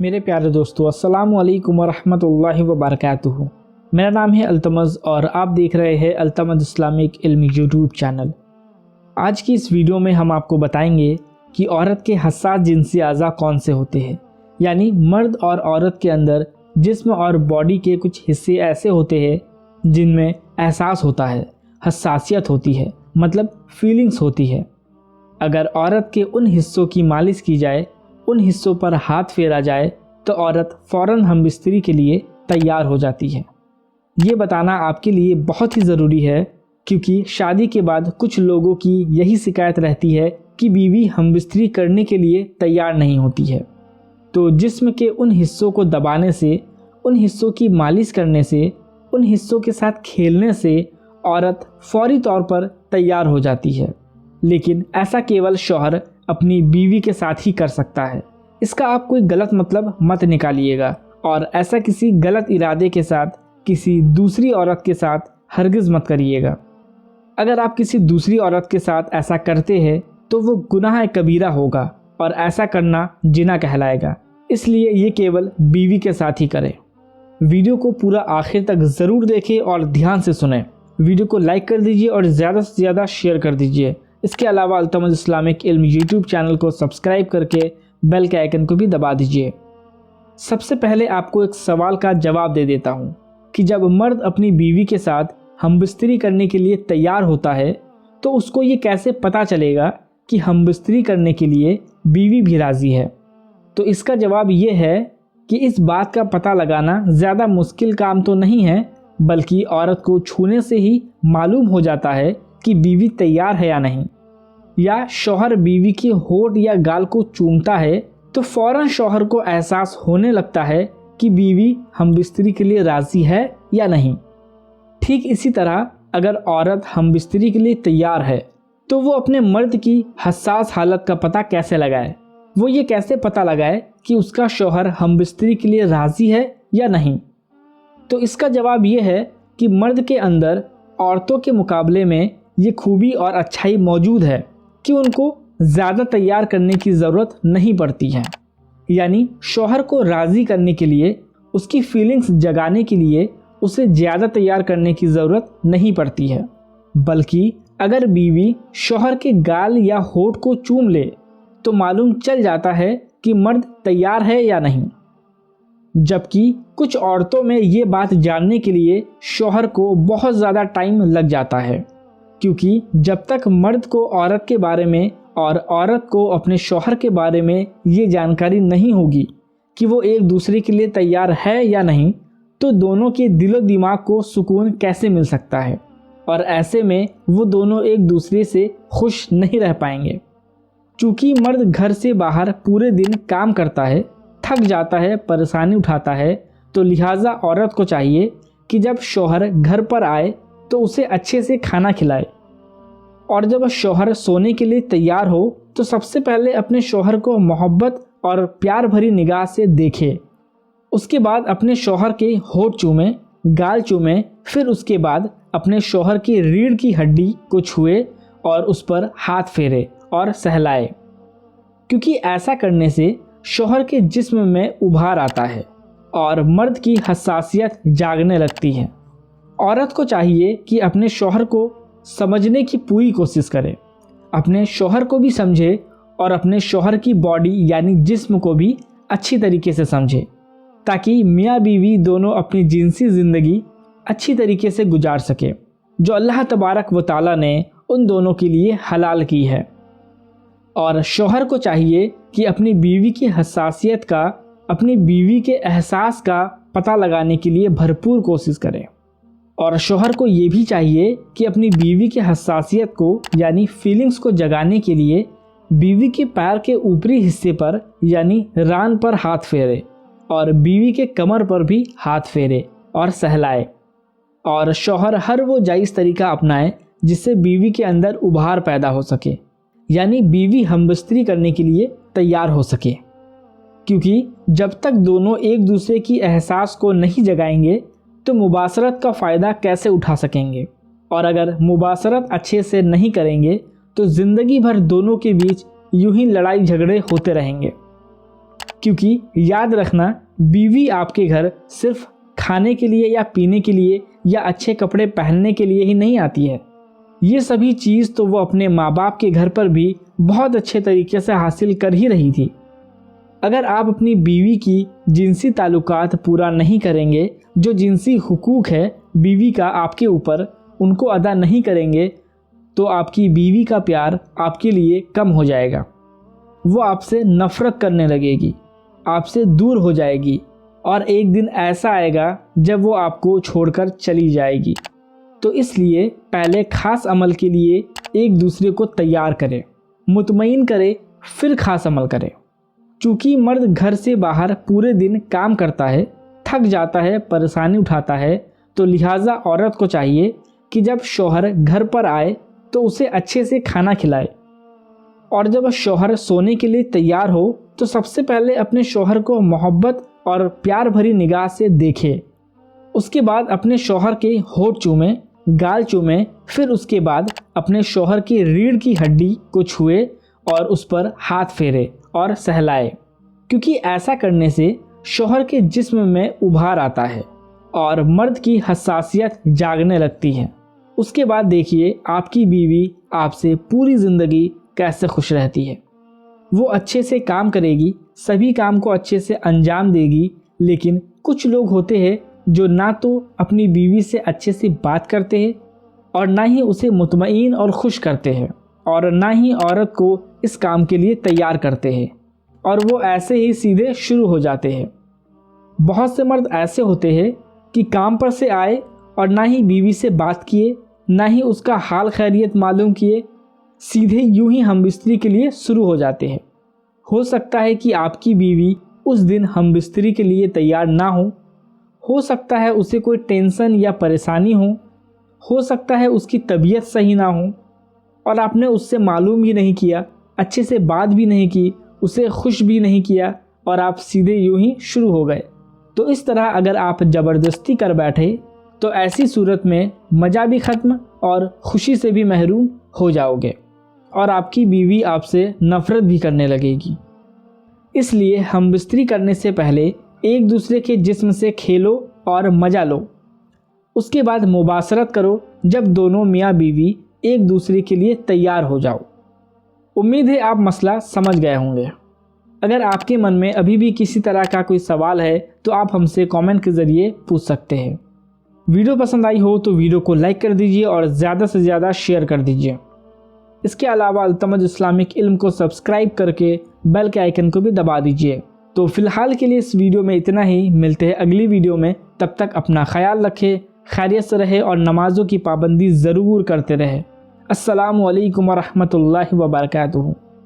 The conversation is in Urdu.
میرے پیارے دوستو، السلام علیکم ورحمۃ اللہ وبرکاتہ۔ میرا نام ہے التمز اور آپ دیکھ رہے ہیں التمز اسلامک علمی یوٹیوب چینل۔ آج کی اس ویڈیو میں ہم آپ کو بتائیں گے کہ عورت کے حساس جنسی اعضاء کون سے ہوتے ہیں، یعنی مرد اور عورت کے اندر جسم اور باڈی کے کچھ حصے ایسے ہوتے ہیں جن میں احساس ہوتا ہے، حساسیت ہوتی ہے، مطلب فیلنگز ہوتی ہے۔ اگر عورت کے ان حصوں کی مالش کی جائے، ان حصوں پر ہاتھ پھیرا جائے تو عورت فوراً ہم بستری کے لیے تیار ہو جاتی ہے۔ یہ بتانا آپ کے لیے بہت ہی ضروری ہے کیونکہ شادی کے بعد کچھ لوگوں کی یہی شکایت رہتی ہے کہ بیوی ہم بستری کرنے کے لیے تیار نہیں ہوتی ہے۔ تو جسم کے ان حصوں کو دبانے سے، ان حصوں کی مالش کرنے سے، ان حصوں کے ساتھ کھیلنے سے عورت فوری طور پر تیار ہو جاتی ہے۔ لیکن ایسا کیول شوہر اپنی بیوی کے ساتھ ہی کر سکتا ہے۔ اس کا آپ کوئی غلط مطلب مت نکالیے گا اور ایسا کسی غلط ارادے کے ساتھ کسی دوسری عورت کے ساتھ ہرگز مت کریے گا۔ اگر آپ کسی دوسری عورت کے ساتھ ایسا کرتے ہیں تو وہ گناہ کبیرہ ہوگا اور ایسا کرنا زنا کہلائے گا۔ اس لیے یہ کیول بیوی کے ساتھ ہی کریں۔ ویڈیو کو پورا آخر تک ضرور دیکھیں اور دھیان سے سنیں۔ ویڈیو کو لائک کر دیجئے اور زیادہ سے زیادہ شیئر کر دیجئے۔ اس کے علاوہ التمز اسلامک علم یوٹیوب چینل کو سبسکرائب کر کے بیل کے آئیکن کو بھی دبا دیجئے۔ سب سے پہلے آپ کو ایک سوال کا جواب دے دیتا ہوں کہ جب مرد اپنی بیوی کے ساتھ ہم بستری کرنے کے لیے تیار ہوتا ہے تو اس کو یہ کیسے پتہ چلے گا کہ ہم بستری کرنے کے لیے بیوی بھی راضی ہے؟ تو اس کا جواب یہ ہے کہ اس بات کا پتہ لگانا زیادہ مشکل کام تو نہیں ہے، بلکہ عورت کو چھونے سے ہی معلوم ہو جاتا ہے کہ بیوی تیار ہے یا نہیں۔ یا شوہر بیوی کی ہونٹ یا گال کو چومتا ہے تو فوراً شوہر کو احساس ہونے لگتا ہے کہ بیوی ہم بستری کے لیے راضی ہے یا نہیں۔ ٹھیک اسی طرح اگر عورت ہم بستری کے لیے تیار ہے تو وہ اپنے مرد کی حساس حالت کا پتہ کیسے لگائے؟ وہ یہ کیسے پتہ لگائے کہ اس کا شوہر ہم بستری کے لیے راضی ہے یا نہیں؟ تو اس کا جواب یہ ہے کہ مرد کے اندر عورتوں کے مقابلے میں یہ خوبی اور اچھائی موجود ہے کہ ان کو زیادہ تیار کرنے کی ضرورت نہیں پڑتی ہے۔ یعنی شوہر کو راضی کرنے کے لیے، اس کی فیلنگز جگانے کے لیے اسے زیادہ تیار کرنے کی ضرورت نہیں پڑتی ہے، بلکہ اگر بیوی شوہر کے گال یا ہونٹ کو چوم لے تو معلوم چل جاتا ہے کہ مرد تیار ہے یا نہیں۔ جبکہ کچھ عورتوں میں یہ بات جاننے کے لیے شوہر کو بہت زیادہ ٹائم لگ جاتا ہے، کیونکہ جب تک مرد کو عورت کے بارے میں اور عورت کو اپنے شوہر کے بارے میں یہ جانکاری نہیں ہوگی کہ وہ ایک دوسرے کے لیے تیار ہے یا نہیں، تو دونوں کے دل و دماغ کو سکون کیسے مل سکتا ہے، اور ایسے میں وہ دونوں ایک دوسرے سے خوش نہیں رہ پائیں گے۔ چونکہ مرد گھر سے باہر پورے دن کام کرتا ہے، تھک جاتا ہے، پریشانی اٹھاتا ہے، تو لہٰذا عورت کو چاہیے کہ جب شوہر گھر پر آئے تو اسے اچھے سے کھانا کھلائے، اور جب شوہر سونے کے لیے تیار ہو تو سب سے پہلے اپنے شوہر کو محبت اور پیار بھری نگاہ سے دیکھے۔ اس کے بعد اپنے شوہر کے ہونٹ چومے، گال چومے، پھر اس کے بعد اپنے شوہر کی ریڑھ کی ہڈی کو چھوئے اور اس پر ہاتھ پھیرے اور سہلائے، کیونکہ ایسا کرنے سے شوہر کے جسم میں ابھار آتا ہے اور مرد کی حساسیت جاگنے لگتی ہے۔ عورت کو چاہیے کہ اپنے شوہر کو سمجھنے کی پوری کوشش کرے، اپنے شوہر کو بھی سمجھے اور اپنے شوہر کی باڈی یعنی جسم کو بھی اچھی طریقے سے سمجھے، تاکہ میاں بیوی دونوں اپنی جنسی زندگی اچھی طریقے سے گزار سکے جو اللہ تبارک و تعالیٰ نے ان دونوں کے لیے حلال کی ہے۔ اور شوہر کو چاہیے کہ اپنی بیوی کی حساسیت کا، اپنی بیوی کے احساس کا پتہ لگانے کے لیے بھرپور کوشش کرے، اور شوہر کو یہ بھی چاہیے کہ اپنی بیوی کے حساسیت کو یعنی فیلنگز کو جگانے کے لیے بیوی کے پیر کے اوپری حصے پر یعنی ران پر ہاتھ پھیرے اور بیوی کے کمر پر بھی ہاتھ پھیرے اور سہلائے، اور شوہر ہر وہ جائز طریقہ اپنائے جس سے بیوی کے اندر ابھار پیدا ہو سکے، یعنی بیوی ہم بستری کرنے کے لیے تیار ہو سکے۔ کیونکہ جب تک دونوں ایک دوسرے کی احساس کو نہیں جگائیں گے تو مباشرت کا فائدہ کیسے اٹھا سکیں گے، اور اگر مباشرت اچھے سے نہیں کریں گے تو زندگی بھر دونوں کے بیچ یوں ہی لڑائی جھگڑے ہوتے رہیں گے۔ کیونکہ یاد رکھنا، بیوی آپ کے گھر صرف کھانے کے لیے یا پینے کے لیے یا اچھے کپڑے پہننے کے لیے ہی نہیں آتی ہے، یہ سبھی چیز تو وہ اپنے ماں باپ کے گھر پر بھی بہت اچھے طریقے سے حاصل کر ہی رہی تھی۔ اگر آپ اپنی بیوی کی جنسی تعلقات پورا نہیں کریں گے، جو جنسی حقوق ہے بیوی کا آپ کے اوپر، ان کو ادا نہیں کریں گے، تو آپ کی بیوی کا پیار آپ کے لیے کم ہو جائے گا، وہ آپ سے نفرت کرنے لگے گی، آپ سے دور ہو جائے گی، اور ایک دن ایسا آئے گا جب وہ آپ کو چھوڑ کر چلی جائے گی۔ تو اس لیے پہلے خاص عمل کے لیے ایک دوسرے کو تیار کرے، مطمئن کرے، پھر خاص عمل کرے۔ چونکہ مرد گھر سے باہر پورے دن کام کرتا ہے، تھک جاتا ہے، پریشانی اٹھاتا ہے، تو لہٰذا عورت کو چاہیے کہ جب شوہر گھر پر آئے تو اسے اچھے سے کھانا کھلائے، اور جب شوہر سونے کے لیے تیار ہو تو سب سے پہلے اپنے شوہر کو محبت اور پیار بھری نگاہ سے دیکھے، اس کے بعد اپنے شوہر کے ہونٹ چومے، گال چومے، پھر اس کے بعد اپنے شوہر کی ریڑھ کی ہڈی کو چھوئے اور اس پر ہاتھ پھیرے اور سہلائے، کیونکہ ایسا کرنے سے شوہر کے جسم میں ابھار آتا ہے اور مرد کی حساسیت جاگنے لگتی ہے۔ اس کے بعد دیکھیے آپ کی بیوی آپ سے پوری زندگی کیسے خوش رہتی ہے۔ وہ اچھے سے کام کرے گی، سبھی کام کو اچھے سے انجام دے گی، لیکن کچھ لوگ ہوتے ہیں جو نہ تو اپنی بیوی سے اچھے سے بات کرتے ہیں اور نہ ہی اسے مطمئن اور خوش کرتے ہیں، اور نہ ہی عورت کو اس کام کے لیے تیار کرتے ہیں، اور وہ ایسے ہی سیدھے شروع ہو جاتے ہیں۔ بہت سے مرد ایسے ہوتے ہیں کہ کام پر سے آئے اور نہ ہی بیوی سے بات کیے، نہ ہی اس کا حال خیریت معلوم کیے، سیدھے یوں ہی ہم بستری کے لیے شروع ہو جاتے ہیں۔ ہو سکتا ہے کہ آپ کی بیوی اس دن ہم بستری کے لیے تیار نہ ہو سکتا ہے اسے کوئی ٹینشن یا پریشانی ہو سکتا ہے اس کی طبیعت صحیح نہ ہو، اور آپ نے اس سے معلوم بھی نہیں کیا، اچھے سے بات بھی نہیں کی، اسے خوش بھی نہیں کیا، اور آپ سیدھے یوں ہی شروع ہو گئے۔ تو اس طرح اگر آپ زبردستی کر بیٹھے تو ایسی صورت میں مزہ بھی ختم اور خوشی سے بھی محروم ہو جاؤ گے، اور آپ کی بیوی آپ سے نفرت بھی کرنے لگے گی۔ اس لیے ہم بستری کرنے سے پہلے ایک دوسرے کے جسم سے کھیلو اور مزہ لو، اس کے بعد مباشرت کرو جب دونوں میاں بیوی ایک دوسرے کے لیے تیار ہو جاؤ۔ امید ہے آپ مسئلہ سمجھ گئے ہوں گے۔ اگر آپ کے من میں ابھی بھی کسی طرح کا کوئی سوال ہے تو آپ ہم سے کامنٹ کے ذریعے پوچھ سکتے ہیں۔ ویڈیو پسند آئی ہو تو ویڈیو کو لائک کر دیجیے اور زیادہ سے زیادہ شیئر کر دیجیے۔ اس کے علاوہ التمج اسلامک علم کو سبسکرائب کر کے بیل کے آئیکن کو بھی دبا دیجیے۔ تو فی الحال کے لیے اس ویڈیو میں اتنا ہی، ملتے ہیں اگلی ویڈیو میں، تب تک اپنا خیال رکھے، خیریت سے رہے اور نمازوں کی پابندی ضرور کرتے رہے۔ السلام علیکم ورحمۃ اللہ وبرکاتہ۔